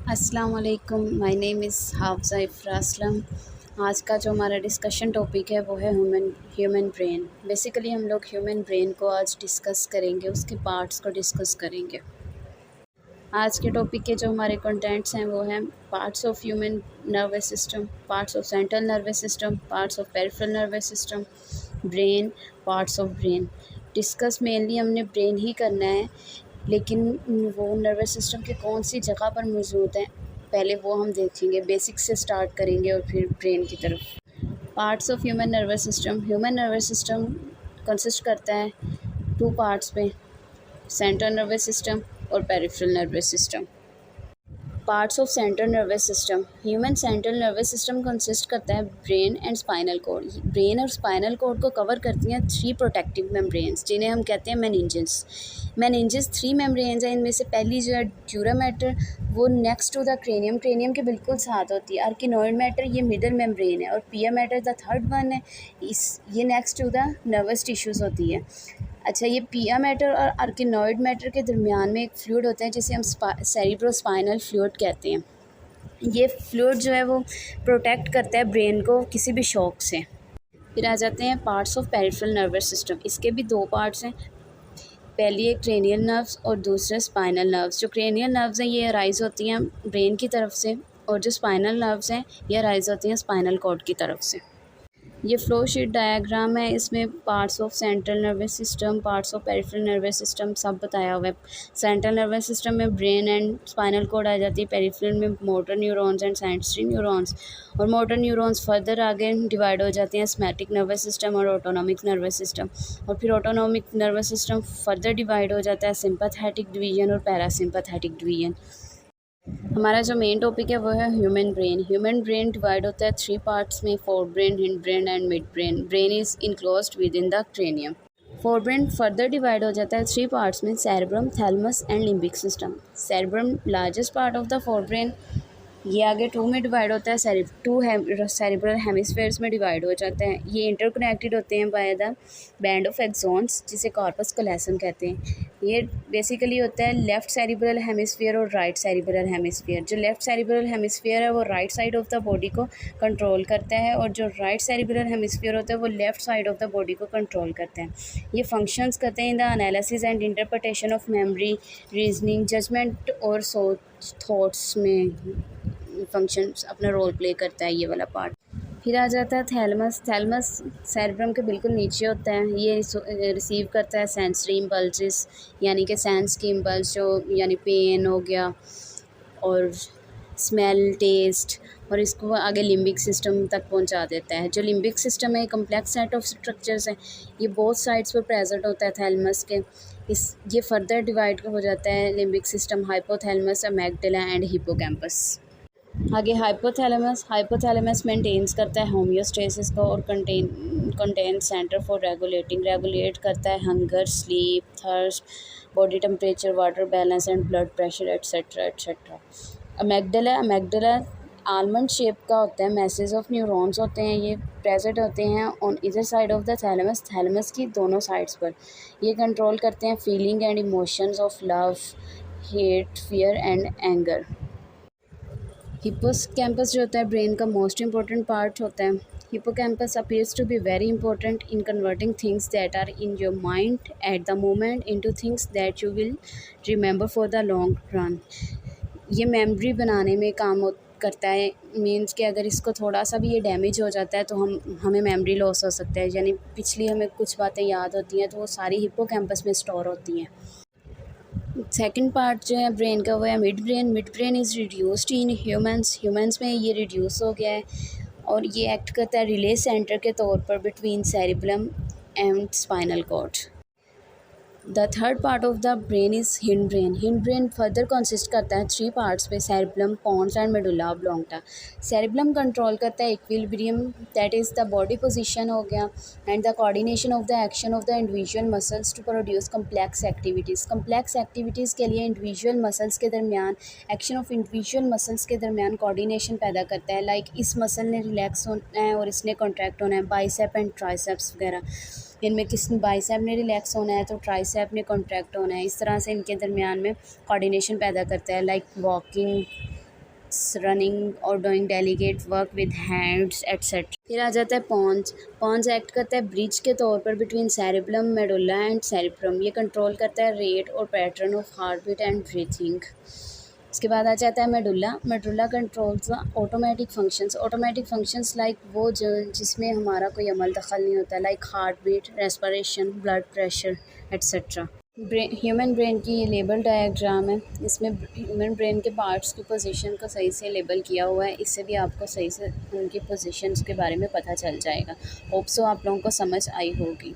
अस्सलाम वालेकुम, my name is हाफ़ज़ा इफ़रा Aslam. आज का जो हमारा डिस्कशन टॉपिक है वो है ह्यूमन ब्रेन। बेसिकली हम लोग ह्यूमन ब्रेन को आज डिस्कस करेंगे, उसके पार्ट्स को डिस्कस करेंगे। आज के टॉपिक के जो हमारे कंटेंट्स हैं वो हैं parts of human nervous system, parts of central nervous system, parts of peripheral nervous system, brain, parts of brain. Discuss mainly हमने ब्रेन ही करना है, लेकिन वो नर्वस सिस्टम के कौन सी जगह पर मौजूद हैं पहले वो हम देखेंगे। बेसिक से स्टार्ट करेंगे और फिर ब्रेन की तरफ। Parts of human nervous system consist करता है टू पार्ट्स में, सेंट्रल नर्वस सिस्टम और peripheral nervous system. Parts of central nervous system. Human central nervous system consist करता है brain and spinal cord. Brain और स्पाइनल कॉर्ड को cover करती हैं थ्री प्रोटेक्टिव मेम्ब्रेन्स, जिन्हें हम कहते हैं मेनिंजेस। मेनिंजेस थ्री मेम्ब्रेन्स हैं। इनमें से पहली जो है ड्यूरा मैटर, वो नेक्स्ट टू द क्रेनियम के बिल्कुल साथ होती है। आर्किनोइड मैटर ये मिडल मेम्ब्रेन है, और pia mater the third one है, ये next to the nervous tissues होती है। अच्छा, ये पिया मैटर और आर्किनोइड मैटर के दरमियान में एक फ्लूइड होता है जिसे हम सेरिब्रोस्पाइनल फ्लूइड कहते हैं। ये फ्लूइड जो है वो प्रोटेक्ट करता है ब्रेन को किसी भी शॉक से। फिर आ जाते हैं parts of peripheral nervous system. इसके भी दो पार्ट्स हैं, पहली है क्रेनियल नर्व्स और दूसरा स्पाइनल नर्व्स। जो क्रेनियल नर्व्स हैं ये अराइज होती हैं ब्रेन की तरफ से, और जो स्पाइनल नर्व्स हैं ये अराइज होती हैं स्पाइनल कॉर्ड की तरफ से। ये फ्लो शीट डायग्राम है, इसमें parts of central nervous system, parts of peripheral nervous system सब बताया हुआ है। सेंट्रल नर्वस सिस्टम में ब्रेन एंड स्पाइनल कॉर्ड आ जाती है, पेरिफेरल में motor neurons and sensory neurons, और मोटर न्यूरॉन्स फर्दर आगे डिवाइड हो जाते हैं सिमेटिक नर्वस सिस्टम और ऑटोनॉमिक नर्वस सिस्टम, और फिर autonomic nervous system further divide हो जाता है सिंपैथेटिक डिवीजन और पैरासिम्पैथेटिक डिवीजन। हमारा जो मेन टॉपिक है वो है human brain. Human brain divide होता है थ्री पार्ट्स में, fore brain, hind brain and mid brain. Brain is enclosed with in the cranium. Fore brain further divide हो जाता है थ्री पार्ट्स में, cerebrum, thalamus and limbic system. Cerebrum largest part of the fore brain, ये आगे to में divide होता है, cerebral hemispheres में डिवाइड हो जाते हैं। ये इंटरकनेक्टेड होते हैं by the band of axons, जिसे कॉर्पस कॉलोसम कहते हैं। ये बेसिकली होता है लेफ़्ट सेरिब्रल हेमिस्फीयर और राइट सेरिब्रल हेमिस्फीयर। जो लेफ़्ट सेरिब्रल हेमिस्फीयर है वो right side of the body को कंट्रोल करता है, और जो राइट सेरिब्रल हेमिस्फीयर होता है वो left side of the body को कंट्रोल करता है। ये फंक्शंस करते हैं in the analysis and interpretation of memory, reasoning, judgement और सोच थॉट्स में फंक्शंस अपना रोल प्ले करता है ये वाला पार्ट। फिर आ जाता है थैलेमस। थैलेमस सेरेब्रम के बिल्कुल नीचे होता है। ये रिसीव करता है सेंसरी इम्पल्सेस, यानी कि सेंस की इम्पल्स, जो यानी पेन हो गया और स्मेल, टेस्ट, और इसको आगे लिम्बिक सिस्टम तक पहुंचा देता है। जो लिम्बिक सिस्टम है कम्प्लेक्स सेट ऑफ स्ट्रक्चर्स हैं, ये बोथ साइड्स पर प्रेजेंट होता है थैलेमस के। ये फर्दर डिवाइड हो जाता है limbic system, hypothalamus, amygdala and hippocampus. आगे हाइपोथैलेमस मेंटेन्स करता है होमियोस्टेसिस को, और कंटेन सेंटर फॉर रेगुलेट करता है hunger, sleep, thirst, body temperature, water balance and blood pressure etcetera etcetera. Amygdala almond shape का होता है, मैसेज ऑफ न्यूरॉन्स होते हैं, ये प्रेजेंट होते हैं ऑन इधर साइड ऑफ द थैलेमस की दोनों साइड्स पर। ये कंट्रोल करते हैं feeling and emotions of love, hate, fear and anger. Hippocampus जो होता है ब्रेन का मोस्ट इंपॉर्टेंट पार्ट होता है। Hippocampus appears to be very important in converting things that are in your mind at the moment into things that you will remember for the long run. ये memory बनाने में काम करता है। Means कि अगर इसको थोड़ा सा भी ये डैमेज हो जाता है तो हमें मेमोरी लॉस हो सकता है, यानी पिछली हमें कुछ बातें याद होती हैं तो वो सारी हिप्पोकैम्पस में स्टोर होती हैं। सेकंड पार्ट जो है ब्रेन का वो है mid brain. Mid brain is reduced in humans में ये रिड्यूस हो गया है, और ये एक्ट करता है रिले सेंटर के तौर पर between cerebrum and spinal cord. The third part of the brain is hindbrain. Hindbrain further consist करता है थ्री पार्ट्स पे, cerebrum, pons and medulla oblongata. Cerebrum control करता है equilibrium, that is the body position हो गया, and the coordination of the action of the individual muscles to produce complex activities. Complex activities के लिए individual muscles के दरमियान, action of individual muscles के दरमियान कोऑर्डिनेशन पैदा करता है। लाइक इस मसल ने रिलैक्स होना है और इसने कॉन्ट्रैक्ट होना है, बाइसेप एंड ट्राइसेप्स वगैरह। इनमें किस बाइसेप ने रिलैक्स होना है तो ट्राइसेप ने कॉन्ट्रैक्ट होना है। इस तरह से इनके दरमियान में कोऑर्डिनेशन पैदा करता है, लाइक वॉकिंग, रनिंग और doing delicate work with hands etcetera. फिर आ जाता है पॉन्स। पॉन्स एक्ट करता है ब्रिज के तौर पर between cerebrum, medulla and cerebrum. ये कंट्रोल करता है रेट और pattern of heart beat and breathing. इसके बाद आ जाता है medulla. Medulla controls the automatic functions. Automatic functions like वो जो जिसमें हमारा कोई अमल दखल नहीं होता, like heart beat, respiration, blood pressure etcetera. Human brain की ये लेबल डायग्राम है। इसमें ह्यूमन ब्रेन के पार्ट्स की पोजीशन को सही से लेबल किया हुआ है। इससे भी आपको सही से उनकी पोजीशंस के बारे में पता चल जाएगा। होप सो आप लोगों को समझ आई होगी।